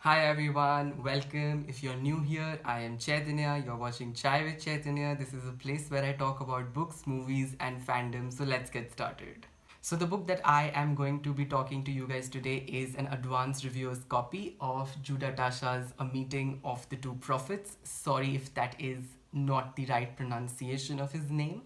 Hi everyone, welcome. If you're new here, I am Chaitanya. You're watching Chai with Chaitanya. This is a place where I talk about books, movies, and fandom. So let's get started. So, the book that I am going to be talking to you guys today is an advanced reviewer's copy of Judah Tasha's A Meeting of the Two Prophets. Sorry if that is not the right pronunciation of his name.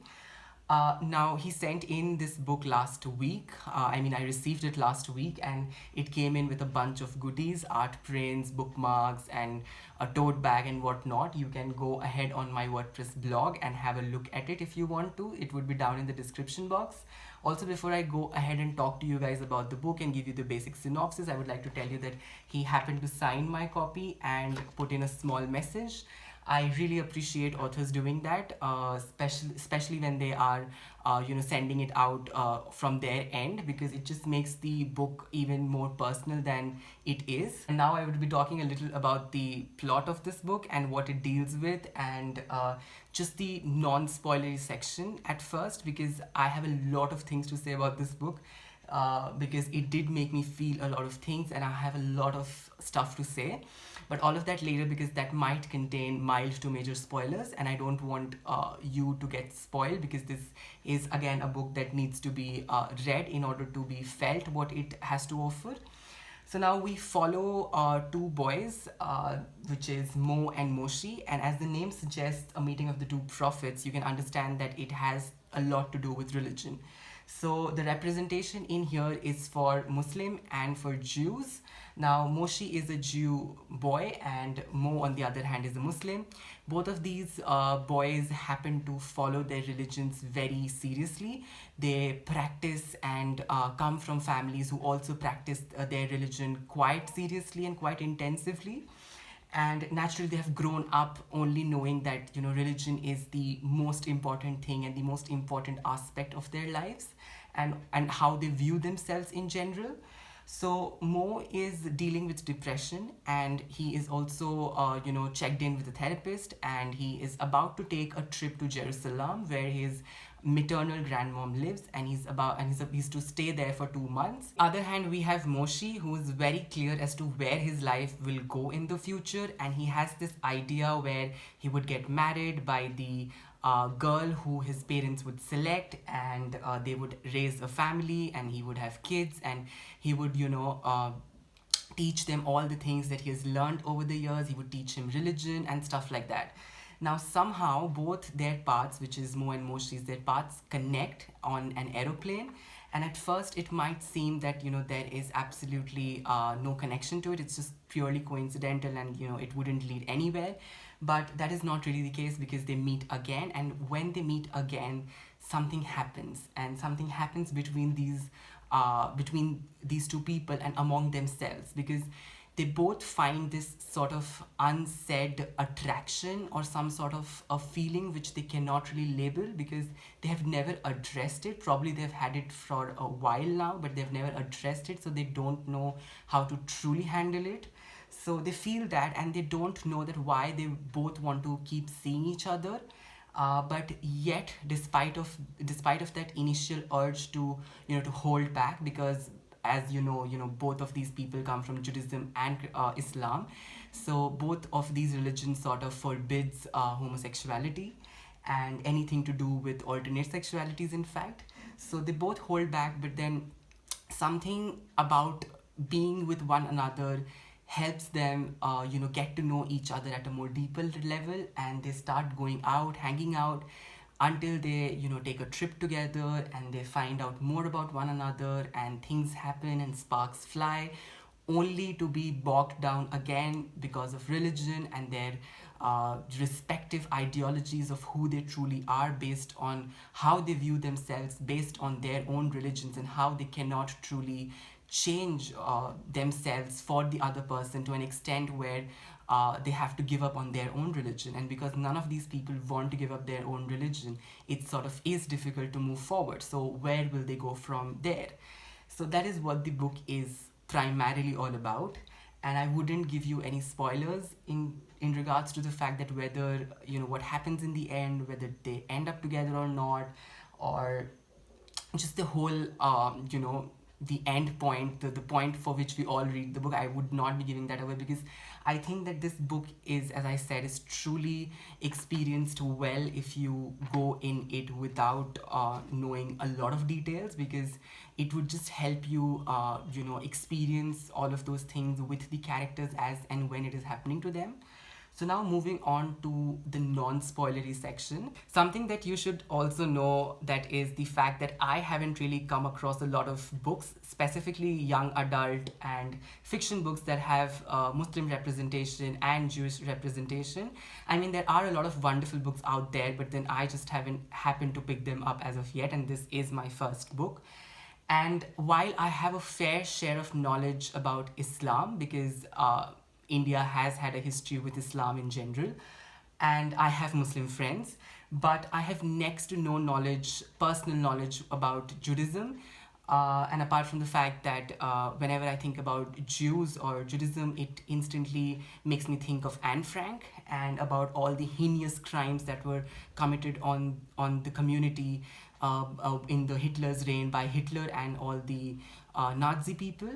Now, he sent in this book last week. I received it last week and it came in with a bunch of goodies, art prints, bookmarks, and a tote bag and whatnot. You can go ahead on my WordPress blog and have a look at it if you want to. It would be down in the description box. Also, before I go ahead and talk to you guys about the book and give you the basic synopsis, I would like to tell you that he happened to sign my copy and put in a small message. I really appreciate authors doing that, especially when they are, sending it out from their end, because it just makes the book even more personal than it is. And now I would be talking a little about the plot of this book and what it deals with, and just the non-spoilery section at first, because I have a lot of things to say about this book. Because it did make me feel a lot of things and I have a lot of stuff to say. But all of that later, because that might contain mild to major spoilers, and I don't want you to get spoiled, because this is again a book that needs to be read in order to be felt what it has to offer. So now we follow two boys, which is Mo and Moshi, and as the name suggests, a meeting of the two prophets, you can understand that it has a lot to do with religion. So the representation in here is for Muslim and for Jews. Now Moshi is a Jew boy and Mo on the other hand is a Muslim. Both of these boys happen to follow their religions very seriously. They practice and come from families who also practice their religion quite seriously and quite intensively, and naturally they have grown up only knowing that religion is the most important thing and the most important aspect of their lives, and how they view themselves in general. So Mo is dealing with depression, and he is also checked in with a therapist, and he is about to take a trip to Jerusalem where his maternal grandmom lives, and he's to stay there for 2 months. Other hand, we have Moshi, who is very clear as to where his life will go in the future, and he has this idea where he would get married by the girl who his parents would select, and they would raise a family and he would have kids, and he would teach them all the things that he has learned over the years. He would teach him religion and stuff like that. Now, somehow, both their paths, which is Mo and Moshi's, their paths connect on an aeroplane. And at first, it might seem that there is absolutely no connection to it. It's just purely coincidental, and it wouldn't lead anywhere. But that is not really the case, because they meet again, and when they meet again, something happens, and something happens between these two people and among themselves, because they both find this sort of unsaid attraction or some sort of a feeling which they cannot really label, because they have never addressed it. Probably they've had it for a while now, but they've never addressed it, so they don't know how to truly handle it. So they feel that, and they don't know that why they both want to keep seeing each other. But yet, despite of that initial urge to to hold back, because as both of these people come from Judaism and Islam, so both of these religions sort of forbids homosexuality and anything to do with alternate sexualities, in fact. So they both hold back, but then something about being with one another helps them get to know each other at a more deeper level, and they start going out, hanging out, until they take a trip together, and they find out more about one another, and things happen and sparks fly, only to be bogged down again because of religion and their respective ideologies of who they truly are, based on how they view themselves, based on their own religions, and how they cannot truly change themselves for the other person to an extent where they have to give up on their own religion. And because none of these people want to give up their own religion, it sort of is difficult to move forward. So where will they go from there? So that is what the book is primarily all about, and I wouldn't give you any spoilers in regards to the fact that whether what happens in the end, whether they end up together or not, or just the whole the end point, the point for which we all read the book. I would not be giving that away because I think that this book is, as I said, is truly experienced well if you go in it without knowing a lot of details, because it would just help you, experience all of those things with the characters as and when it is happening to them. So now moving on to the non-spoilery section. Something that you should also know, that is the fact that I haven't really come across a lot of books, specifically young adult and fiction books that have Muslim representation and Jewish representation. I mean, there are a lot of wonderful books out there, but then I just haven't happened to pick them up as of yet, and this is my first book. And while I have a fair share of knowledge about Islam, because India has had a history with Islam in general, and I have Muslim friends, but I have next to no knowledge, personal knowledge about Judaism. And apart from the fact that whenever I think about Jews or Judaism, it instantly makes me think of Anne Frank and about all the heinous crimes that were committed on the community in the Hitler's reign by Hitler and all the Nazi people.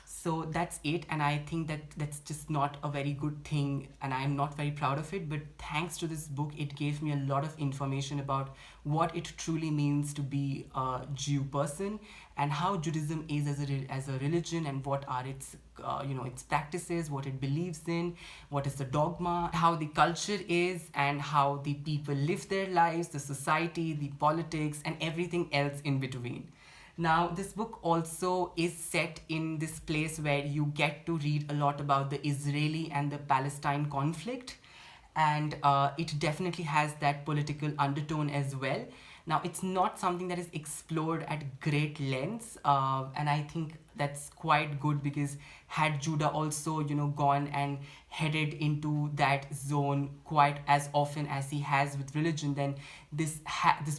So that's it, and I think that that's just not a very good thing, and I'm not very proud of it. But thanks to this book, it gave me a lot of information about what it truly means to be a Jew person, and how Judaism is as a religion, and what are its its practices, what it believes in, what is the dogma, how the culture is, and how the people live their lives, the society, the politics, and everything else in between. Now, this book also is set in this place where you get to read a lot about the Israeli and the Palestine conflict, and it definitely has that political undertone as well. Now, it's not something that is explored at great lengths, and I think that's quite good, because had Judah also, gone and headed into that zone quite as often as he has with religion, then this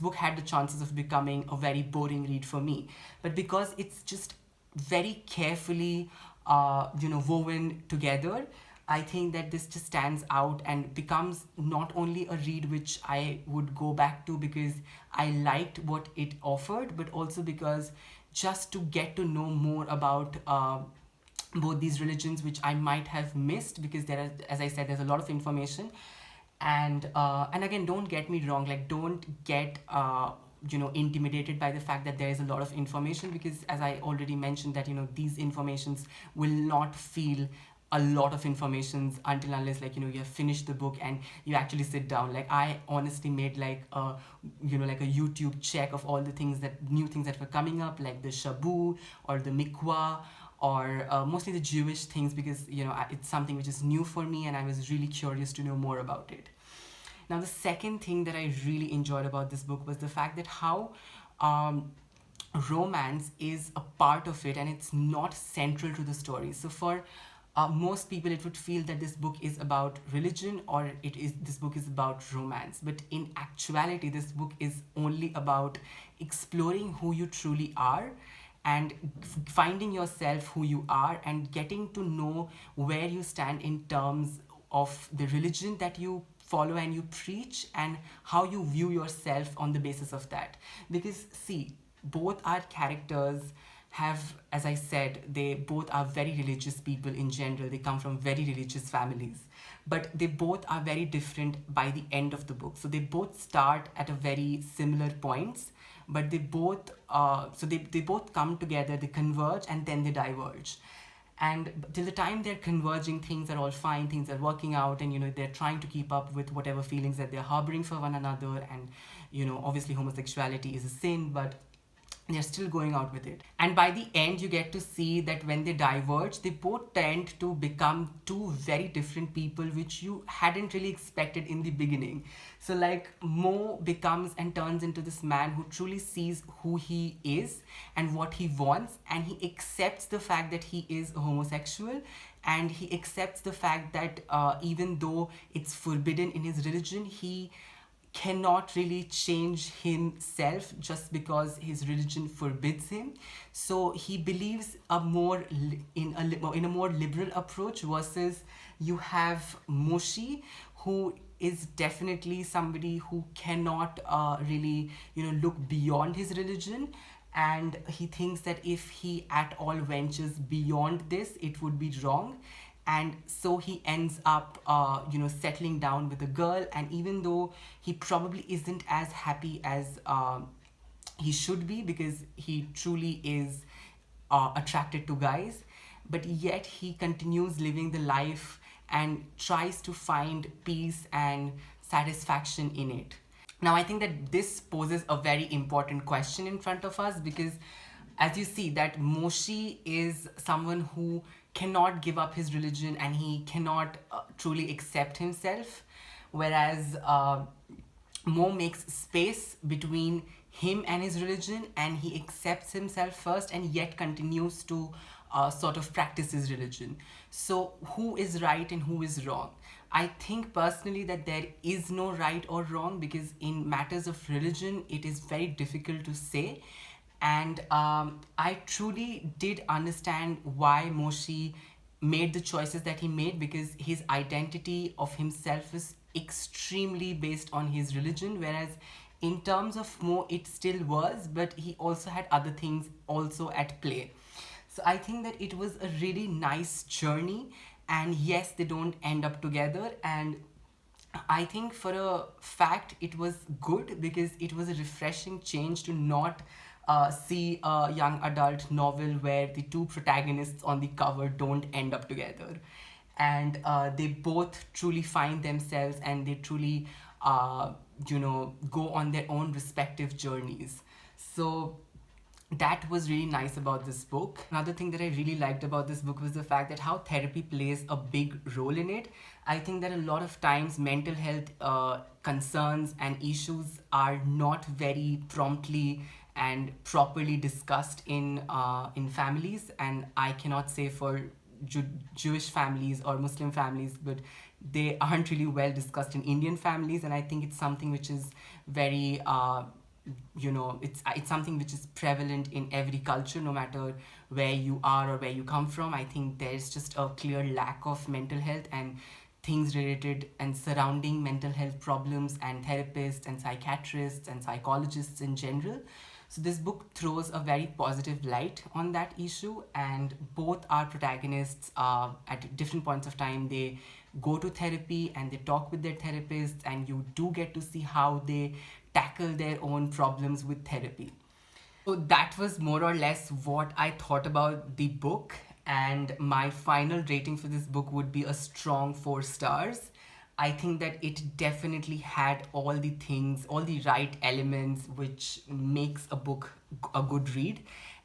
book had the chances of becoming a very boring read for me. But because it's just very carefully, woven together, I think that this just stands out and becomes not only a read which I would go back to because I liked what it offered, but also because just to get to know more about both these religions, which I might have missed, because there are, as I said, there's a lot of information. And again, don't get me wrong, like, don't get intimidated by the fact that there is a lot of information, because as I already mentioned, that these informations will not feel a lot of informations until unless, like, you have finished the book and you actually sit down. Like, I honestly made like a YouTube check of all the new things that were coming up, like the shabu or the mikwa, or mostly the Jewish things, because it's something which is new for me and I was really curious to know more about it. Now, the second thing that I really enjoyed about this book was the fact that how romance is a part of it and it's not central to the story. So for most people, it would feel that this book is about religion, or this book is about romance. But in actuality, this book is only about exploring who you truly are, and finding yourself who you are, and getting to know where you stand in terms of the religion that you follow and you preach, and how you view yourself on the basis of that. Because see, both our characters have, as I said, they both are very religious people in general. They come from very religious families, but they both are very different by the end of the book. So they both start at a very similar points, but they both they both come together, they converge, and then they diverge. And till the time they're converging, things are all fine, things are working out, and they're trying to keep up with whatever feelings that they're harboring for one another. And obviously homosexuality is a sin, but they're still going out with it. And by the end, you get to see that when they diverge, they both tend to become two very different people, which you hadn't really expected in the beginning. So like, Mo becomes and turns into this man who truly sees who he is and what he wants, and he accepts the fact that he is a homosexual, and he accepts the fact that even though it's forbidden in his religion, he cannot really change himself just because his religion forbids him. So he believes in a more liberal approach, versus you have Moshi, who is definitely somebody who cannot really look beyond his religion, and he thinks that if he at all ventures beyond this, it would be wrong. And so he ends up settling down with a girl, and even though he probably isn't as happy as he should be, because he truly is attracted to guys, but yet he continues living the life and tries to find peace and satisfaction in it. Now, I think that this poses a very important question in front of us, because as you see that Moshi is someone who cannot give up his religion, and he cannot truly accept himself, whereas Mo makes space between him and his religion, and he accepts himself first and yet continues to sort of practice his religion. So who is right and who is wrong? I think personally that there is no right or wrong, because in matters of religion it is very difficult to say. And I truly did understand why Moshi made the choices that he made, because his identity of himself is extremely based on his religion, whereas in terms of Mo it still was, but he also had other things also at play. So I think that it was a really nice journey, and yes, they don't end up together, and I think for a fact it was good, because it was a refreshing change to not see a young adult novel where the two protagonists on the cover don't end up together, and they both truly find themselves, and they truly go on their own respective journeys. So that was really nice about this book. Another thing that I really liked about this book was the fact that how therapy plays a big role in it. I think that a lot of times mental health concerns and issues are not very promptly and properly discussed in families, and I cannot say for Jewish families or Muslim families, but they aren't really well discussed in Indian families, and I think it's something which is very it's something which is prevalent in every culture, no matter where you are or where you come from. I think there's just a clear lack of mental health and things related and surrounding mental health problems, and therapists and psychiatrists and psychologists in general. So this book throws a very positive light on that issue, and both our protagonists at different points of time, they go to therapy and they talk with their therapists, and you do get to see how they tackle their own problems with therapy. So that was more or less what I thought about the book, and my final rating for this book would be a strong 4 stars. I think that it definitely had all the things, all the right elements which makes a book a good read.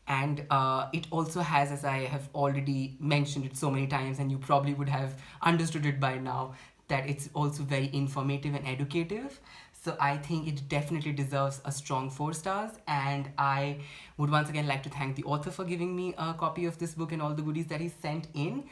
And it also has, as I have already mentioned it so many times, and you probably would have understood it by now, that it's also very informative and educative. So I think it definitely deserves a strong 4 stars. And I would once again like to thank the author for giving me a copy of this book and all the goodies that he sent in.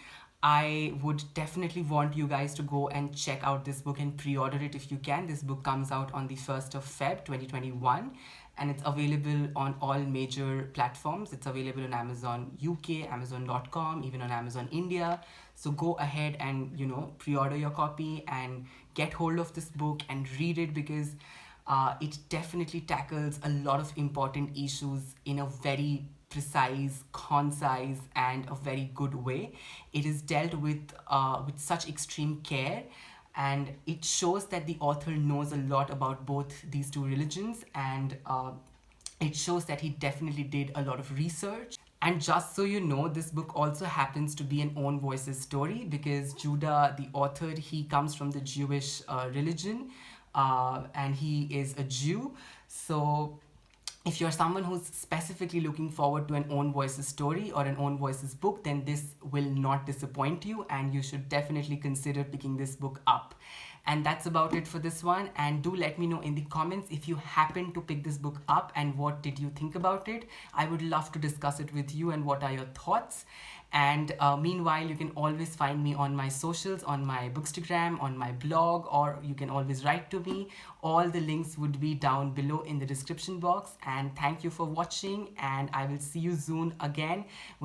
I would definitely want you guys to go and check out this book and pre-order it if you can. This book comes out on the 1st of Feb 2021, and it's available on all major platforms. It's available on Amazon UK, Amazon.com, even on Amazon India. So go ahead and pre-order your copy and get hold of this book and read it, because it definitely tackles a lot of important issues in a very precise, concise, and a very good way. It is dealt with such extreme care, and it shows that the author knows a lot about both these two religions, and it shows that he definitely did a lot of research. And just so you know, this book also happens to be an own voices story, because Judah, the author, he comes from the Jewish religion, and he is a Jew. So if you're someone who's specifically looking forward to an own voices story or an own voices book, then this will not disappoint you, and you should definitely consider picking this book up. And that's about it for this one. And do let me know in the comments if you happen to pick this book up, and what did you think about it. I would love to discuss it with you, and what are your thoughts. And meanwhile, you can always find me on my socials, on my Bookstagram, on my blog, or you can always write to me. All the links would be down below in the description box. And thank you for watching, and I will see you soon again with